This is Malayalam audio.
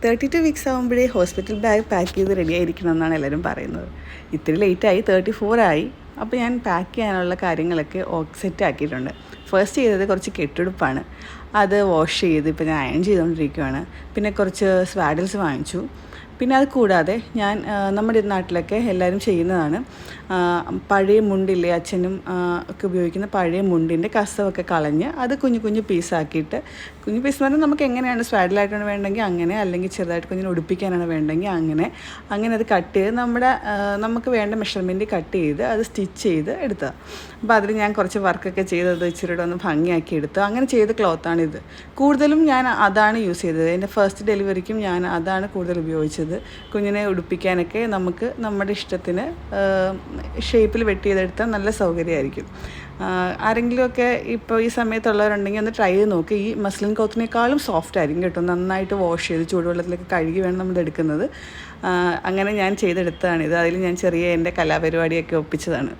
32 വീക്സ് ആകുമ്പോഴേ ഹോസ്പിറ്റൽ ബാഗ് പാക്ക് ചെയ്ത് റെഡി ആയിരിക്കണം എന്നാണ് എല്ലാവരും പറയുന്നത്. ഇത്തിരി ലേറ്റായി, 34 ആയി. അപ്പോൾ ഞാൻ പാക്ക് ചെയ്യാനുള്ള കാര്യങ്ങളൊക്കെ സെറ്റ് ആക്കിയിട്ടുണ്ട്. ഫസ്റ്റ് ചെയ്തത് കുറച്ച് കെട്ടുടുപ്പാണ്. അത് വാഷ് ചെയ്ത് ഇപ്പോൾ ഞാൻ അയൺ ചെയ്തുകൊണ്ടിരിക്കുകയാണ്. പിന്നെ കുറച്ച് സ്വാഡിൽസ് വാങ്ങിച്ചു. പിന്നെ അത് കൂടാതെ ഞാൻ നമ്മുടെ നാട്ടിലൊക്കെ എല്ലാവരും ചെയ്യുന്നതാണ്, പഴയ മുണ്ടില്ലേ, അച്ഛനും ഒക്കെ ഉപയോഗിക്കുന്ന പഴയ മുണ്ടിൻ്റെ കസവൊക്കെ കളഞ്ഞ് അത് കുഞ്ഞു കുഞ്ഞു പീസാക്കിയിട്ട്, കുഞ്ഞു പീസ് എന്ന് പറഞ്ഞാൽ നമുക്ക് എങ്ങനെയാണ് സ്വാഡിലായിട്ടാണ് വേണ്ടെങ്കിൽ അങ്ങനെ, അല്ലെങ്കിൽ ചെറുതായിട്ട് കുഞ്ഞിനെ ഉടുപ്പിക്കാനാണ് വേണ്ടെങ്കിൽ അങ്ങനെ അത് കട്ട് ചെയ്ത് നമുക്ക് വേണ്ട മെഷർമെൻറ്റ് കട്ട് ചെയ്ത് അത് സ്റ്റിച്ച് ചെയ്ത് എടുത്തത്. അപ്പോൾ അതിൽ ഞാൻ കുറച്ച് വർക്കൊക്കെ ചെയ്തത് ഇച്ചിരിയുടെ ഒന്ന് ഭംഗിയാക്കി എടുത്തു. അങ്ങനെ ചെയ്ത ക്ലോത്താണിത്. കൂടുതലും ഞാൻ അതാണ് യൂസ് ചെയ്തത്. എൻ്റെ ഫസ്റ്റ് ഡെലിവറിക്കും ഞാൻ അതാണ് കൂടുതൽ ഉപയോഗിച്ചത്. കുഞ്ഞിനെ ഉടുപ്പിക്കാനൊക്കെ നമുക്ക് നമ്മുടെ ഇഷ്ടത്തിന് ഷേപ്പിൽ വെട്ടി ചെയ്തെടുത്താൽ നല്ല സൗകര്യമായിരിക്കും. ആരെങ്കിലുമൊക്കെ ഇപ്പോൾ ഈ സമയത്തുള്ളവരുണ്ടെങ്കിൽ ഒന്ന് ട്രൈ ചെയ്ത് നോക്കി. ഈ മസ്ലിൻ ക്ലോത്തിനേക്കാളും സോഫ്റ്റ് ആയിരിക്കും കേട്ടോ. നന്നായിട്ട് വാഷ് ചെയ്ത് ചൂടുവെള്ളത്തിലൊക്കെ കഴുകി വേണം നമ്മൾ എടുക്കുന്നത്. അങ്ങനെ ഞാൻ ചെയ്തെടുത്തതാണിത്. അതിൽ ഞാൻ ചെറിയ എൻ്റെ കലാപരിപാടിയൊക്കെ ഒപ്പിച്ചതാണ്.